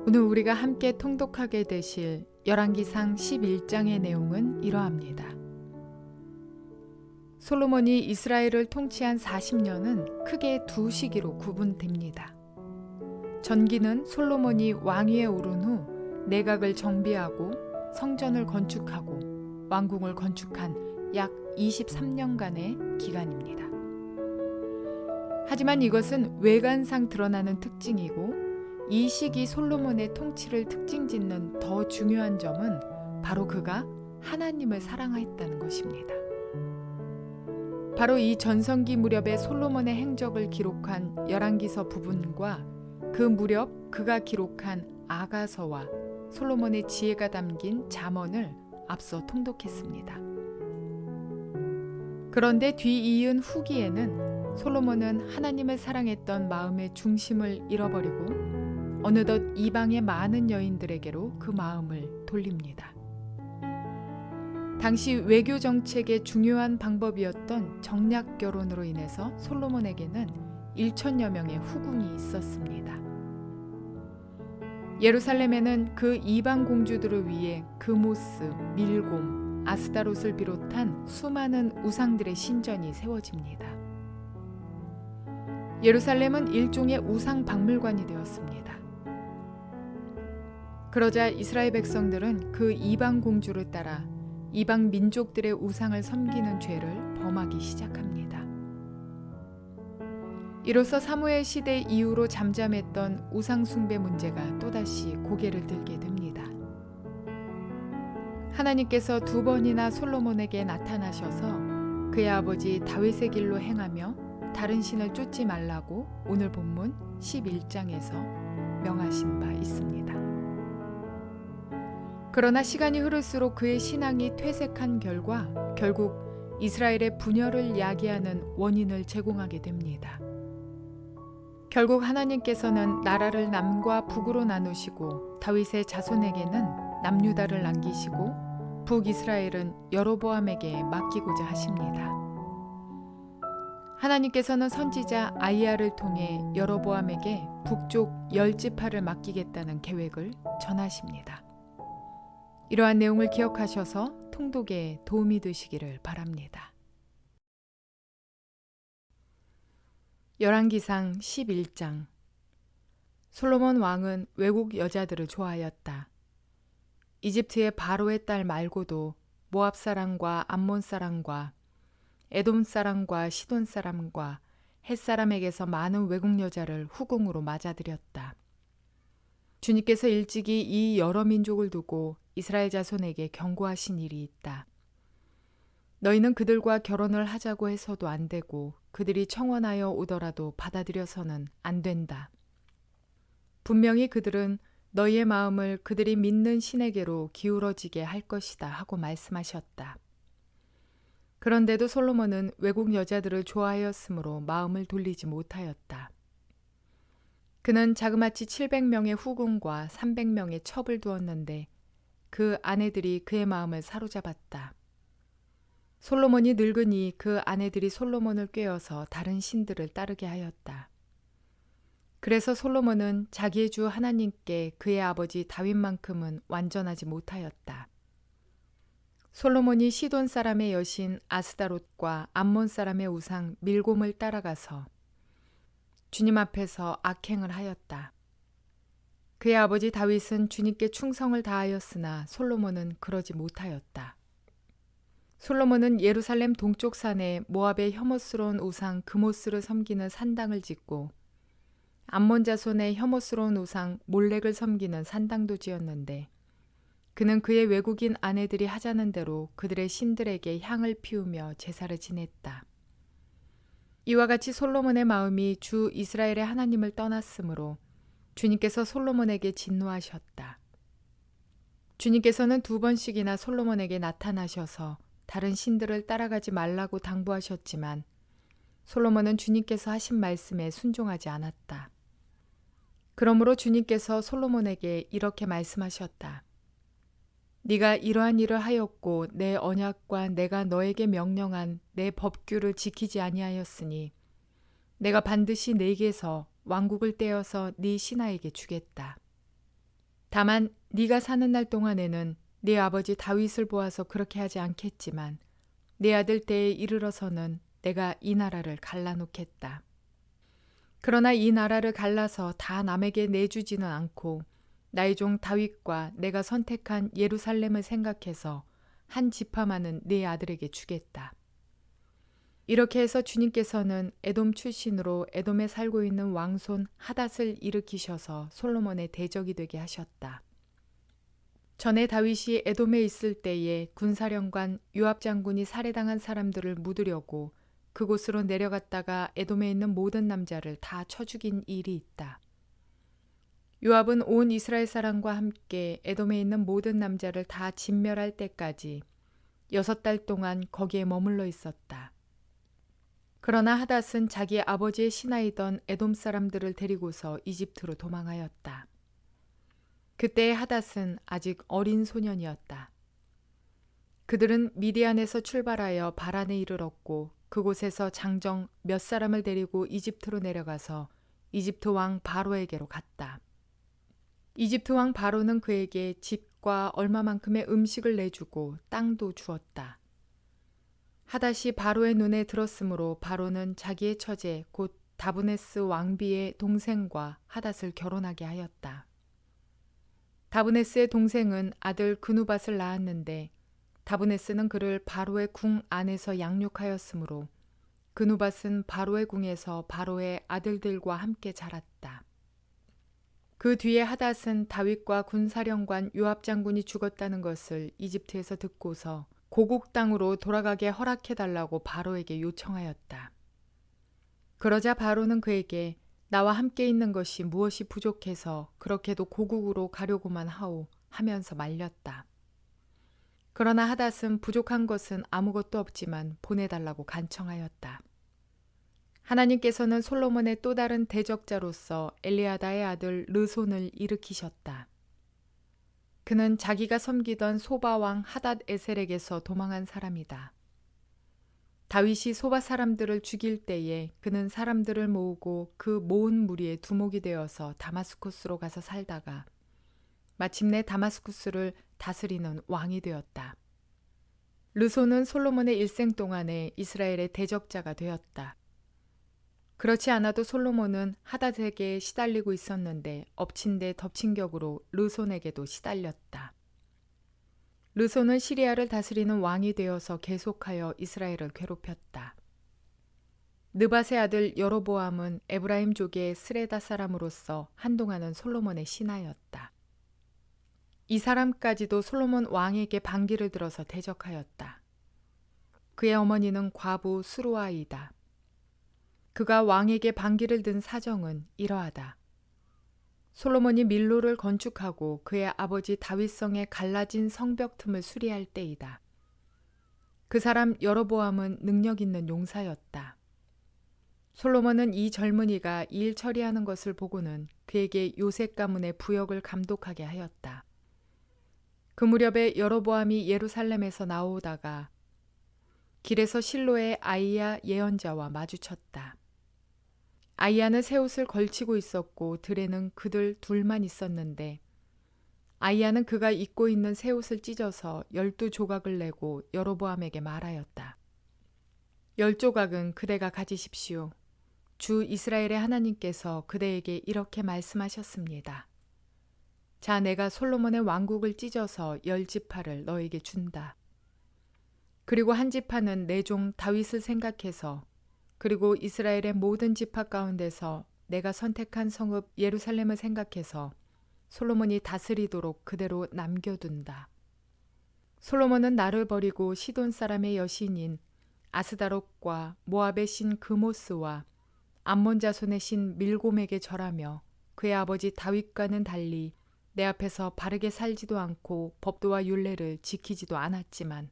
오늘 우리가 함께 통독하게 되실 열왕기상 11장의 내용은 이러합니다. 솔로몬이 이스라엘을 통치한 40년은 크게 두 시기로 구분됩니다. 전기는 솔로몬이 왕위에 오른 후 내각을 정비하고 성전을 건축하고 왕궁을 건축한 약 23년간의 기간입니다. 하지만 이것은 외관상 드러나는 특징이고 이 시기 솔로몬의 통치를 특징짓는 더 중요한 점은 바로 그가 하나님을 사랑하였다는 것입니다. 바로 이 전성기 무렵의 솔로몬의 행적을 기록한 열왕기서 부분과 그 무렵 그가 기록한 아가서와 솔로몬의 지혜가 담긴 잠언을 앞서 통독했습니다. 그런데 뒤이은 후기에는 솔로몬은 하나님을 사랑했던 마음의 중심을 잃어버리고 어느덧 이방의 많은 여인들에게로 그 마음을 돌립니다. 당시 외교 정책의 중요한 방법이었던 정략 결혼으로 인해서 솔로몬에게는 1천여 명의 후궁이 있었습니다. 예루살렘에는 그 이방 공주들을 위해 그모스, 밀곰, 아스다롯을 비롯한 수많은 우상들의 신전이 세워집니다. 예루살렘은 일종의 우상 박물관이 되었습니다. 그러자 이스라엘 백성들은 그 이방 공주를 따라 이방 민족들의 우상을 섬기는 죄를 범하기 시작합니다. 이로써 사무엘 시대 이후로 잠잠했던 우상 숭배 문제가 또다시 고개를 들게 됩니다. 하나님께서 두 번이나 솔로몬에게 나타나셔서 그의 아버지 다윗의 길로 행하며 다른 신을 쫓지 말라고 오늘 본문 11장에서 명하신 바 있습니다. 그러나 시간이 흐를수록 그의 신앙이 퇴색한 결과 결국 이스라엘의 분열을 야기하는 원인을 제공하게 됩니다. 결국 하나님께서는 나라를 남과 북으로 나누시고 다윗의 자손에게는 남유다를 남기시고 북이스라엘은 여로보암에게 맡기고자 하십니다. 하나님께서는 선지자 아이야를 통해 여로보암에게 북쪽 10지파를 맡기겠다는 계획을 전하십니다. 이러한 내용을 기억하셔서 통독에 도움이 되시기를 바랍니다. 열왕기상 11장. 솔로몬 왕은 외국 여자들을 좋아하였다. 이집트의 바로의 딸 말고도 모압 사람과 암몬 사람과 에돔 사람과 시돈 사람과 헷 사람에게서 많은 외국 여자를 후궁으로 맞아들였다. 주님께서 일찍이 이 여러 민족을 두고 이스라엘 자손에게 경고하신 일이 있다. 너희는 그들과 결혼을 하자고 해서도 안 되고 그들이 청원하여 오더라도 받아들여서는 안 된다. 분명히 그들은 너희의 마음을 그들이 믿는 신에게로 기울어지게 할 것이다 하고 말씀하셨다. 그런데도 솔로몬은 외국 여자들을 좋아하였으므로 마음을 돌리지 못하였다. 그는 자그마치 700명의 후궁과 300명의 첩을 두었는데 그 아내들이 그의 마음을 사로잡았다. 솔로몬이 늙으니 그 아내들이 솔로몬을 꾀어서 다른 신들을 따르게 하였다. 그래서 솔로몬은 자기의 주 하나님께 그의 아버지 다윗만큼은 완전하지 못하였다. 솔로몬이 시돈 사람의 여신 아스다롯과 암몬 사람의 우상 밀곰을 따라가서 주님 앞에서 악행을 하였다. 그의 아버지 다윗은 주님께 충성을 다하였으나 솔로몬은 그러지 못하였다. 솔로몬은 예루살렘 동쪽 산에 모압의 혐오스러운 우상 그모스를 섬기는 산당을 짓고 암몬 자손의 혐오스러운 우상 몰렉을 섬기는 산당도 지었는데 그는 그의 외국인 아내들이 하자는 대로 그들의 신들에게 향을 피우며 제사를 지냈다. 이와 같이 솔로몬의 마음이 주 이스라엘의 하나님을 떠났으므로 주님께서 솔로몬에게 진노하셨다. 주님께서는 2번씩이나 솔로몬에게 나타나셔서 다른 신들을 따라가지 말라고 당부하셨지만 솔로몬은 주님께서 하신 말씀에 순종하지 않았다. 그러므로 주님께서 솔로몬에게 이렇게 말씀하셨다. 네가 이러한 일을 하였고 내 언약과 내가 너에게 명령한 내 법규를 지키지 아니하였으니 내가 반드시 네게서 왕국을 떼어서 네 신하에게 주겠다. 다만 네가 사는 날 동안에는 네 아버지 다윗을 보아서 그렇게 하지 않겠지만 네 아들 때에 이르러서는 내가 이 나라를 갈라놓겠다. 그러나 이 나라를 갈라서 다 남에게 내주지는 않고 나의 종 다윗과 내가 선택한 예루살렘을 생각해서 한 지파만은 네 아들에게 주겠다. 이렇게 해서 주님께서는 에돔 출신으로 에돔에 살고 있는 왕손 하닷을 일으키셔서 솔로몬의 대적이 되게 하셨다. 전에 다윗이 에돔에 있을 때에 군사령관 요압 장군이 살해당한 사람들을 묻으려고 그곳으로 내려갔다가 에돔에 있는 모든 남자를 다 쳐 죽인 일이 있다. 요압은 온 이스라엘 사람과 함께 에돔에 있는 모든 남자를 다 진멸할 때까지 6달 동안 거기에 머물러 있었다. 그러나 하닷은 자기 아버지의 신하이던 에돔 사람들을 데리고서 이집트로 도망하였다. 그때의 하닷은 아직 어린 소년이었다. 그들은 미디안에서 출발하여 바란에 이르렀고 그곳에서 장정 몇 사람을 데리고 이집트로 내려가서 이집트 왕 바로에게로 갔다. 이집트 왕 바로는 그에게 집과 얼마만큼의 음식을 내주고 땅도 주었다. 하닷이 바로의 눈에 들었으므로 바로는 자기의 처제 곧 다브네스 왕비의 동생과 하닷을 결혼하게 하였다. 다브네스의 동생은 아들 그누밧을 낳았는데 다브네스는 그를 바로의 궁 안에서 양육하였으므로 그누밧은 바로의 궁에서 바로의 아들들과 함께 자랐다. 그 뒤에 하닷은 다윗과 군사령관 요압 장군이 죽었다는 것을 이집트에서 듣고서 고국 땅으로 돌아가게 허락해달라고 바로에게 요청하였다. 그러자 바로는 그에게 나와 함께 있는 것이 무엇이 부족해서 그렇게도 고국으로 가려고만 하오 하면서 말렸다. 그러나 하닷은 부족한 것은 아무것도 없지만 보내달라고 간청하였다. 하나님께서는 솔로몬의 또 다른 대적자로서 엘리아다의 아들 르손을 일으키셨다. 그는 자기가 섬기던 소바 왕 하닷 에셀에게서 도망한 사람이다. 다윗이 소바 사람들을 죽일 때에 그는 사람들을 모으고 그 모은 무리의 두목이 되어서 다마스쿠스로 가서 살다가 마침내 다마스쿠스를 다스리는 왕이 되었다. 르손은 솔로몬의 일생 동안에 이스라엘의 대적자가 되었다. 그렇지 않아도 솔로몬은 하닷에게 시달리고 있었는데 엎친 데 덮친 격으로 르손에게도 시달렸다. 르손은 시리아를 다스리는 왕이 되어서 계속하여 이스라엘을 괴롭혔다. 느밧의 아들 여로보암은 에브라임 족의 스레다 사람으로서 한동안은 솔로몬의 신하였다. 이 사람까지도 솔로몬 왕에게 반기를 들어서 대적하였다. 그의 어머니는 과부 수루아이다. 그가 왕에게 반기를 든 사정은 이러하다. 솔로몬이 밀로를 건축하고 그의 아버지 다윗성의 갈라진 성벽 틈을 수리할 때이다. 그 사람 여로보암은 능력 있는 용사였다. 솔로몬은 이 젊은이가 일 처리하는 것을 보고는 그에게 요셉 가문의 부역을 감독하게 하였다. 그 무렵에 여로보암이 예루살렘에서 나오다가 길에서 실로의 아이야 예언자와 마주쳤다. 아이야는 새 옷을 걸치고 있었고 들에는 그들 둘만 있었는데 아이야는 그가 입고 있는 새 옷을 찢어서 12조각을 내고 여로보암에게 말하였다. 10조각은 그대가 가지십시오. 주 이스라엘의 하나님께서 그대에게 이렇게 말씀하셨습니다. 자, 내가 솔로몬의 왕국을 찢어서 10지파를 너에게 준다. 그리고 한 지파는 내 종 다윗을 생각해서 그리고 이스라엘의 모든 지파 가운데서 내가 선택한 성읍 예루살렘을 생각해서 솔로몬이 다스리도록 그대로 남겨둔다. 솔로몬은 나를 버리고 시돈 사람의 여신인 아스다롯과 모압의 신 그모스와 암몬 자손의 신 밀곰에게 절하며 그의 아버지 다윗과는 달리 내 앞에서 바르게 살지도 않고 법도와 율례를 지키지도 않았지만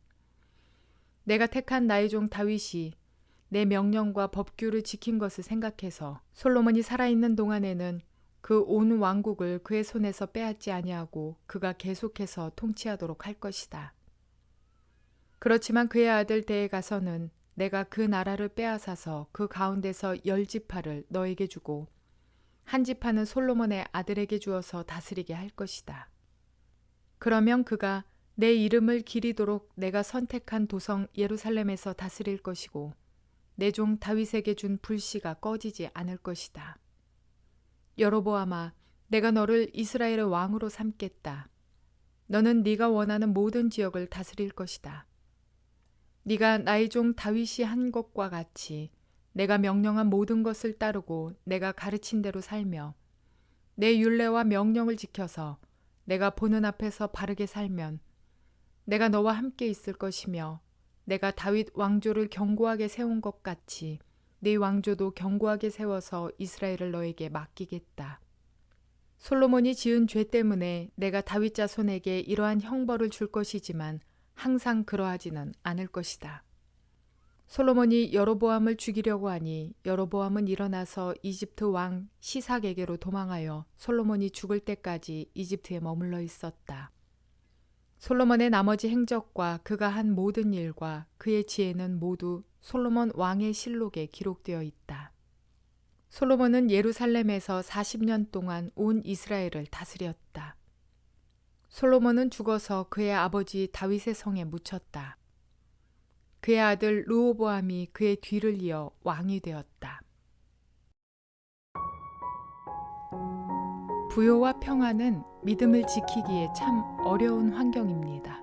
내가 택한 나의 종 다윗이 내 명령과 법규를 지킨 것을 생각해서 솔로몬이 살아있는 동안에는 그 온 왕국을 그의 손에서 빼앗지 아니하고 그가 계속해서 통치하도록 할 것이다. 그렇지만 그의 아들 때에 가서는 내가 그 나라를 빼앗아서 그 가운데서 10지파를 너에게 주고 한 지파는 솔로몬의 아들에게 주어서 다스리게 할 것이다. 그러면 그가 내 이름을 기리도록 내가 선택한 도성 예루살렘에서 다스릴 것이고 내 종 다윗에게 준 불씨가 꺼지지 않을 것이다. 여로보암아, 내가 너를 이스라엘의 왕으로 삼겠다. 너는 네가 원하는 모든 지역을 다스릴 것이다. 네가 나의 종 다윗이 한 것과 같이 내가 명령한 모든 것을 따르고 내가 가르친 대로 살며 내 율례와 명령을 지켜서 내가 보는 앞에서 바르게 살면 내가 너와 함께 있을 것이며 내가 다윗 왕조를 견고하게 세운 것 같이 네 왕조도 견고하게 세워서 이스라엘을 너에게 맡기겠다. 솔로몬이 지은 죄 때문에 내가 다윗 자손에게 이러한 형벌을 줄 것이지만 항상 그러하지는 않을 것이다. 솔로몬이 여로보암을 죽이려고 하니 여로보암은 일어나서 이집트 왕 시삭에게로 도망하여 솔로몬이 죽을 때까지 이집트에 머물러 있었다. 솔로몬의 나머지 행적과 그가 한 모든 일과 그의 지혜는 모두 솔로몬 왕의 실록에 기록되어 있다. 솔로몬은 예루살렘에서 40년 동안 온 이스라엘을 다스렸다. 솔로몬은 죽어서 그의 아버지 다윗의 성에 묻혔다. 그의 아들 르호보암이 그의 뒤를 이어 왕이 되었다. 부요와 평화는 믿음을 지키기에 참 어려운 환경입니다.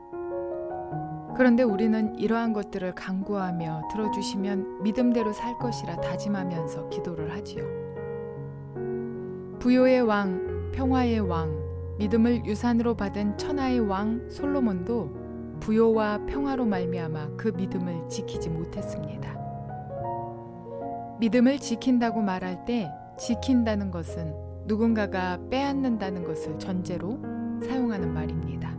그런데 우리는 이러한 것들을 간구하며 들어주시면 믿음대로 살 것이라 다짐하면서 기도를 하지요. 부요의 왕, 평화의 왕, 믿음을 유산으로 받은 천하의 왕 솔로몬도 부요와 평화로 말미암아 그 믿음을 지키지 못했습니다. 믿음을 지킨다고 말할 때 지킨다는 것은 누군가가 빼앗는다는 것을 전제로 사용하는 말입니다.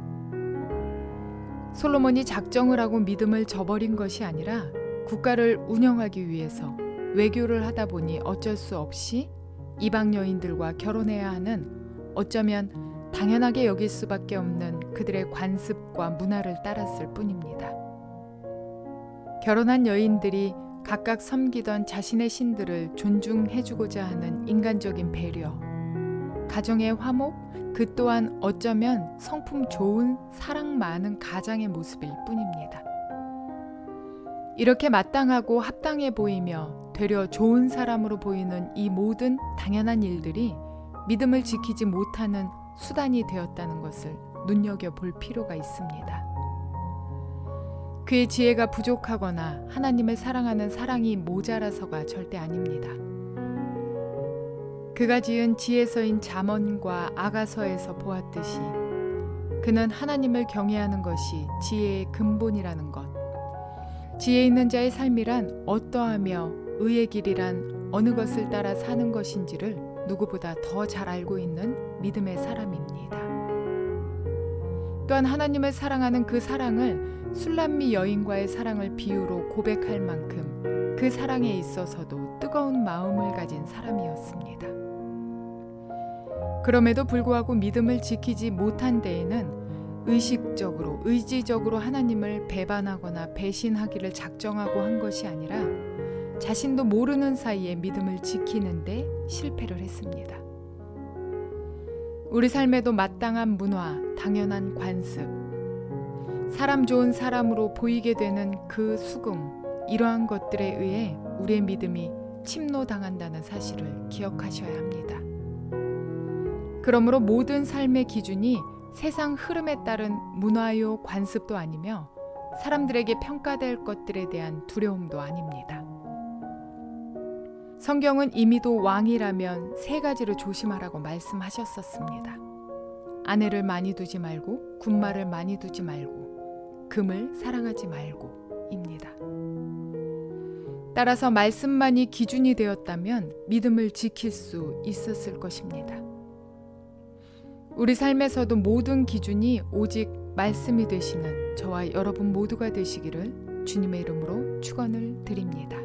솔로몬이 작정을 하고 믿음을 저버린 것이 아니라 국가를 운영하기 위해서 외교를 하다 보니 어쩔 수 없이 이방 여인들과 결혼해야 하는 어쩌면 당연하게 여길 수밖에 없는 그들의 관습과 문화를 따랐을 뿐입니다. 결혼한 여인들이 각각 섬기던 자신의 신들을 존중해주고자 하는 인간적인 배려, 가정의 화목, 그 또한 어쩌면 성품 좋은 사랑 많은 가장의 모습일 뿐입니다. 이렇게 마땅하고 합당해 보이며 되려 좋은 사람으로 보이는 이 모든 당연한 일들이 믿음을 지키지 못하는 수단이 되었다는 것을 눈여겨볼 필요가 있습니다. 그의 지혜가 부족하거나 하나님을 사랑하는 사랑이 모자라서가 절대 아닙니다. 그가 지은 지혜서인 잠언과 아가서에서 보았듯이 그는 하나님을 경외하는 것이 지혜의 근본이라는 것, 지혜 있는 자의 삶이란 어떠하며 의의 길이란 어느 것을 따라 사는 것인지를 누구보다 더 잘 알고 있는 믿음의 사람입니다. 또한 하나님을 사랑하는 그 사랑을 술람미 여인과의 사랑을 비유로 고백할 만큼 그 사랑에 있어서도 뜨거운 마음을 가진 사람이었습니다. 그럼에도 불구하고 믿음을 지키지 못한 데에는 의식적으로, 의지적으로 하나님을 배반하거나 배신하기를 작정하고 한 것이 아니라 자신도 모르는 사이에 믿음을 지키는데 실패를 했습니다. 우리 삶에도 마땅한 문화, 당연한 관습, 사람 좋은 사람으로 보이게 되는 그 수긍, 이러한 것들에 의해 우리의 믿음이 침노당한다는 사실을 기억하셔야 합니다. 그러므로 모든 삶의 기준이 세상 흐름에 따른 문화요 관습도 아니며 사람들에게 평가될 것들에 대한 두려움도 아닙니다. 성경은 이미도 왕이라면 3가지를 조심하라고 말씀하셨었습니다. 아내를 많이 두지 말고, 군말을 많이 두지 말고, 금을 사랑하지 말고 입니다. 따라서 말씀만이 기준이 되었다면 믿음을 지킬 수 있었을 것입니다. 우리 삶에서도 모든 기준이 오직 말씀이 되시는 저와 여러분 모두가 되시기를 주님의 이름으로 축원을 드립니다.